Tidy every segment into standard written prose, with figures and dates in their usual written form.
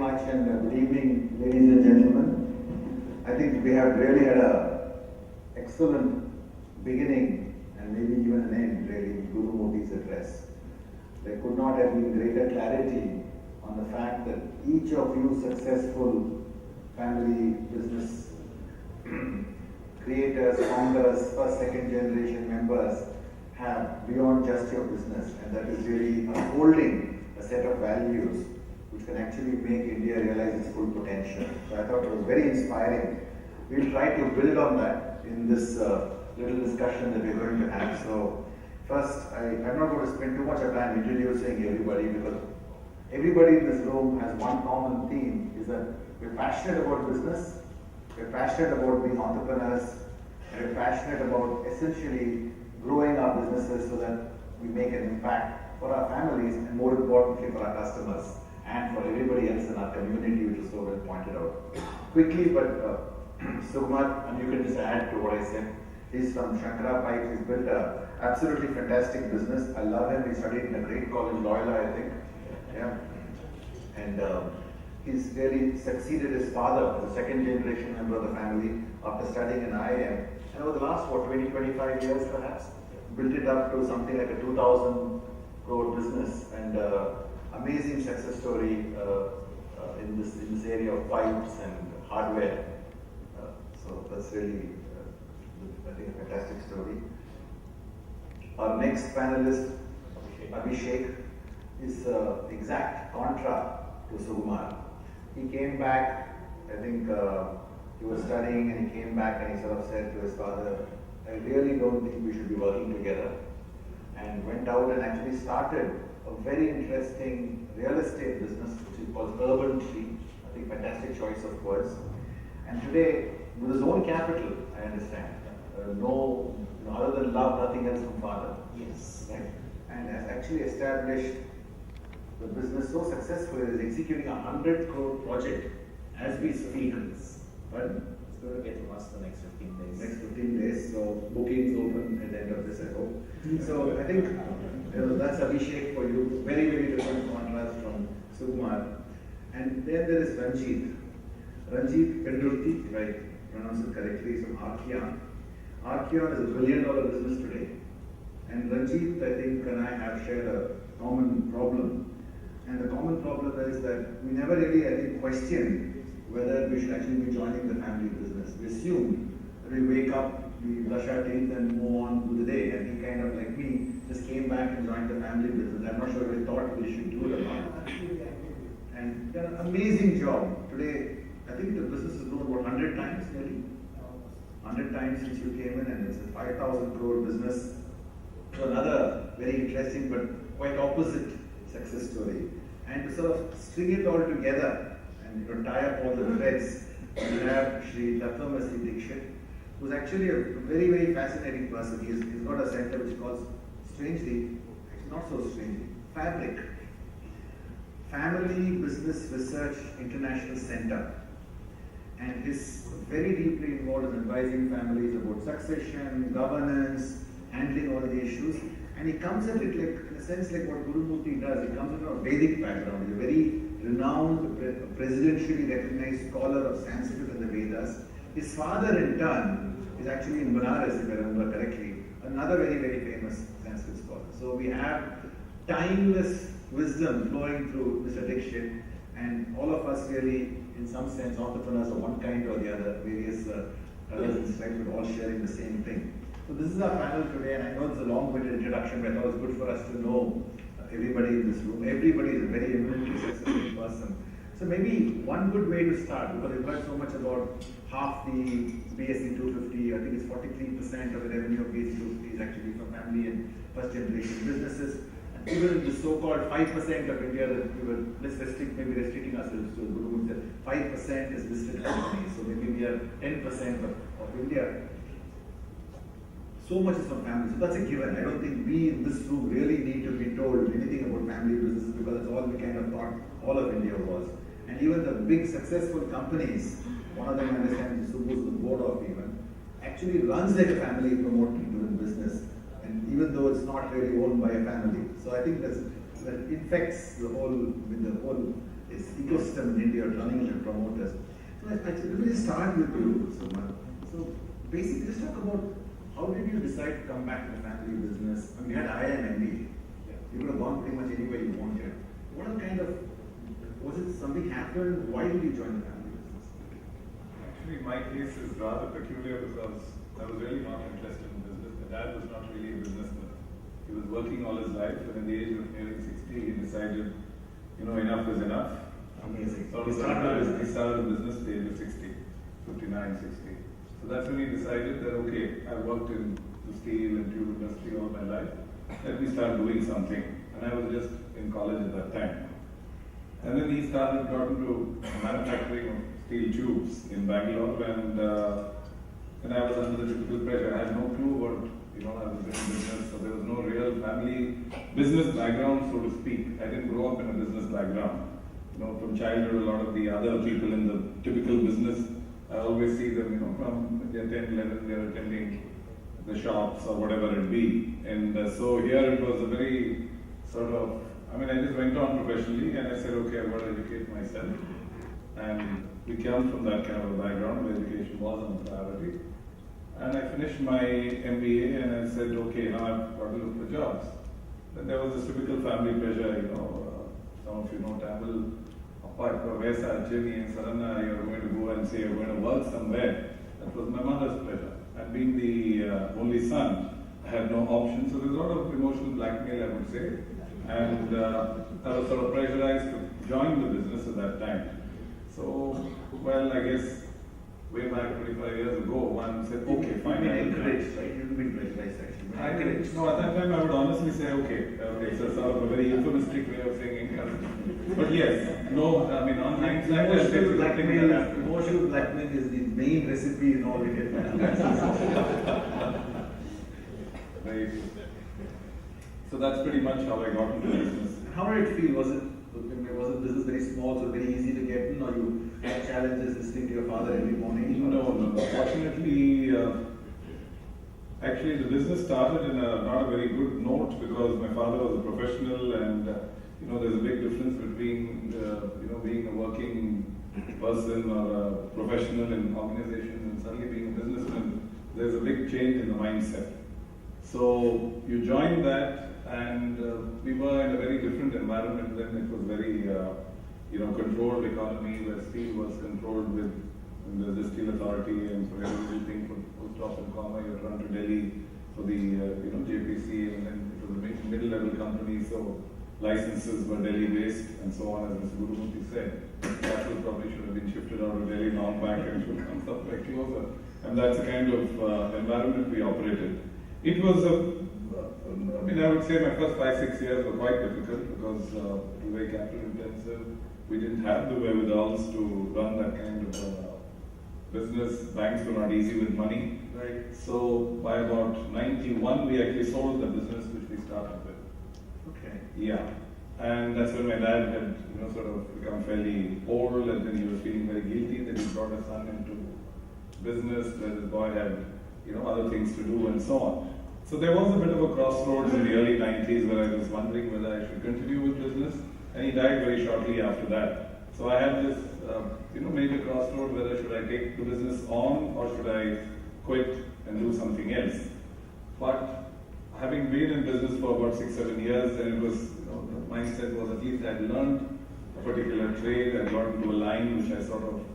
much, and good evening, ladies and gentlemen. I think we have really had a excellent beginning and maybe even an end, really, in Guru Modi's address. There could not have been greater clarity on the fact that each of you successful family business creators, founders, first, second generation members have beyond just your business, and that is really upholding a set of values which can actually make India realize its full potential. So I thought it was very inspiring. We'll try to build on that in this little discussion that we're going to have. So first, I'm not going to spend too much of time introducing everybody, because everybody in this room has one common theme, is that we're passionate about business, we're passionate about being entrepreneurs, and we're passionate about essentially growing our businesses so that we make an impact for our families and more importantly for our customers and for everybody else in our community, which is so well pointed out. Quickly, but Sukumar, and you can just add to what I said. He's from Shankara Pipes. He's built a absolutely fantastic business. I love him. He studied in a great college, Loyola, I think. Yeah. And he's really succeeded his father, the second generation member of the family, after studying in IIM. And over the last, 20-25 years perhaps, built it up to something like a 2,000 crore business, and amazing success story in this area of pipes and hardware. So that's really, I think, a fantastic story. Our next panelist, Abhishek, is exact contra to Sukumar. He came back, I think he was studying, and he came back and he sort of said to his father, I really don't think we should be working together, and went out and actually started a very interesting real estate business which is called Urban Tree. I think fantastic choice of words. And today, with his own capital, I understand, other than love, nothing else from father. Yes. Right? And has actually established the business so successfully that is executing a 100 crore project as we speak. Pardon? It's going to get to us the next 15 days. Next 15 days, so bookings open at the end of this, I hope. So I think that's Abhishek for you. Very, very different contrast from Sukumar. And then there is Ranjit. Ranjit Pendurthi, if I pronounce it correctly, is from Archean. Archean is a $1 billion business today. And Ranjit, I think, and I have shared a common problem. And the common problem is that we never really, I think, questioned whether we should actually be joining the family business. We assumed that we wake up, we brush our teeth and move on with the day. And he kind of, like me, just came back and joined the family business. I'm not sure if we thought we should do it or not. And done an amazing job. Today, I think the business has grown about 100 times nearly. 100 times since you came in, and it's a 5,000 crore business. So another very interesting but quite opposite success story. And to sort of string it all together and tie up all the threads, we have Shri Tatwamasi Dixit, who's actually a very, very fascinating person. He's got a center which calls, strangely, actually not so strangely, Fabric. Family Business Research International Center. And he's very deeply involved in advising families about succession, governance, handling all the issues. And he comes at it like, in a sense, like what Guru Murthy does. He comes from a Vedic background. He's a very renowned, presidentially recognized scholar of Sanskrit and the Vedas. His father, in turn, is actually in Banaras, if I remember correctly, another very, very famous Sanskrit scholar. So we have timeless wisdom flowing through Mr. Dixit, and all of us really, in some sense, entrepreneurs of one kind or the other, various colors and stripes, but all sharing the same thing. So this is our panel today, and I know it's a long-winded introduction, but I thought it was good for us to know everybody in this room. Everybody is a very eminently successful person. So maybe one good way to start, because we've heard so much about half the BSE 250, I think it's 43% of the revenue of BSE 250 is actually from family and first generation businesses. And even in the so-called 5% of India that we were restricting ourselves to, Guru said 5% is listed companies, so maybe we are 10% of India. So much is from family, so that's a given. I don't think we in this room really need to be told anything about family businesses, because that's all we kind of thought all of India was. And even the big successful companies, one of them I understand is Sukumar's the board of even, actually runs like a family promoting driven business, and even though it's not really owned by a family. So I think that infects the whole this ecosystem in India, running into promoters. So let me just start with you, Sukumar. So basically, let's talk about how did you decide to come back to the family business? I mean, you had IIM MBA. Yeah. You could have gone pretty much anywhere you wanted. What are kind of, was it something happened? Why did you join the family business? Actually, my case is rather peculiar because I was really not interested in business. My dad was not really a businessman. He was working all his life, and at the age of nearing 60, he decided, enough is enough. Amazing. So he started a business at the age of 60, 59, 60. So that's when he decided that, okay, I've worked in the steel and tube industry all my life. Let me start doing something. And I was just in college at that time. And then he got into manufacturing of steel tubes in Bangalore, and I was under the typical pressure. I had no clue what I was doing business, so there was no real family business background, so to speak. I didn't grow up in a business background. From childhood, a lot of the other people in the typical business, I always see them, from they're 10, 11, they're attending the shops or whatever it be. And so here it was a very I just went on professionally and I said, okay, I've got to educate myself. And we came from that kind of a background where education wasn't a priority. And I finished my MBA and I said, okay, now I've got to look for jobs. Then there was this typical family pressure, some of you know Tamil, Appa, Vesa, Jenny, and Sarana, you're going to go and say you're going to work somewhere. That was my mother's pressure. And being the only son, I had no option. So there's a lot of emotional blackmail, I would say. And I was sort of pressurized to join the business at that time. So, I guess way back 25 years ago, one said, okay, fine. You've been encouraged, right? You've been pressurized actually. No, at that time I would honestly say, okay, it's a sort of a very euphemistic way of saying encouraged. But yes, on hindsight, I say emotional blackmail is the main recipe in all Indian Right. So that's pretty much how I got into business. How did it feel? Was it business very small, so very easy to get in, or you had challenges listening to your father every morning? No. Fortunately, actually the business started in not a very good note because my father was a professional and there's a big difference between being a working person or a professional in organizations and suddenly being a businessman. There's a big change in the mindset. So you join that and we were in a very different environment then. It was very controlled economy where steel was controlled with the Steel Authority, and for every little thing for full stop and comma you run to Delhi for the JPC, and then it was a middle-level company, so licenses were Delhi based and so on, as Mr. Gurumurthy said. Capital probably should have been shifted out of Delhi long back and should come somewhere closer. And that's the kind of environment we operated. It was I would say my first 5-6 years were quite difficult because it was very capital intensive. We didn't have the wherewithals to run that kind of business. Banks were not easy with money. Right. So by about 91, we actually sold the business which we started with. Okay. Yeah. And that's when my dad had, sort of become fairly old, and then he was feeling very guilty that he brought his son into business where the boy had, other things to do and so on. So there was a bit of a crossroads in the early 90s where I was wondering whether I should continue with business, and he died very shortly after that. So I had this, major crossroad whether should I take the business on or should I quit and do something else. But having been in business for about 6-7 years, and it was, the mindset was at least I had learned a particular trade, I got into a line which I sort of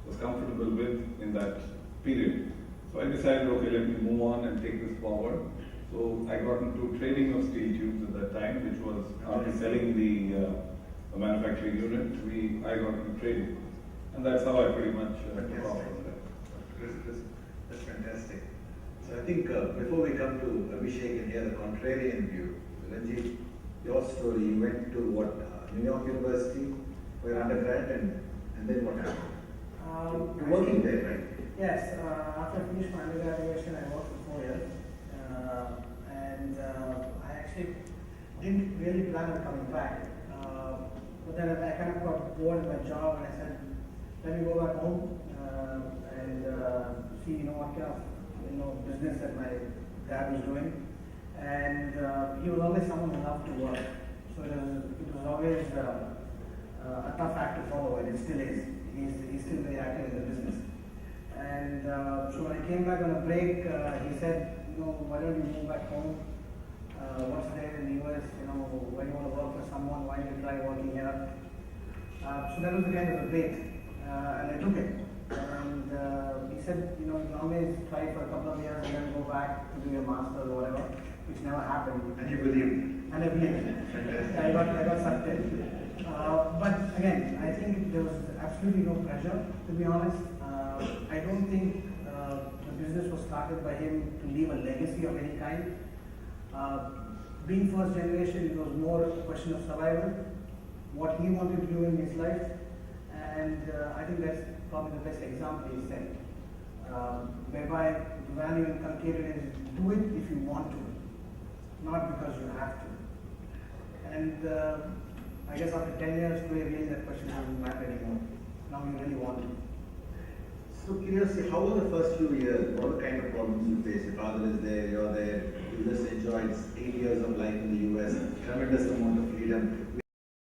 was comfortable with in that period. So I decided, okay, let me move on and take this forward. So I got into trading of steel tubes at that time, which was after selling the manufacturing unit, I got into trading. And that's how I pretty much took off from there. That's fantastic. So I think before we come to Abhishek and hear the contrarian view, Ranjit, your story, you went to what, New York University for your undergrad, and then what happened? You're working there, right? Yes, after I finished my undergraduation, I worked for 4 years. And I actually didn't really plan on coming back. But then I kind of got bored with my job and I said, let me go back home and see what kind of business that my dad was doing. And he was always someone who loved to work. So it was always a tough act to follow, and it still is. He's still very active in the business. And so when I came back on a break, he said, why don't you move back home? What's there in the US? When you want to work for someone, why don't you try working here? So that was the kind of a bait, and I took it. And he said, you can always try for a couple of years and then go back to do your master's or whatever, which never happened. And you believed. And I believed. I got sucked in. But again, I think there was absolutely no pressure, to be honest. I don't think the business was started by him to leave a legacy of any kind. Being first generation, it was more a question of survival, what he wanted to do in his life, and I think that's probably the best example he set. Whereby the value inculcated is do it if you want to, not because you have to. And I guess after 10 years, today really that question doesn't matter anymore. Now you really want to. So curiously, how were the first few years? What kind of problems you face? Your father is there, you're there, you just enjoyed 8 years of life in the US, tremendous amount of freedom.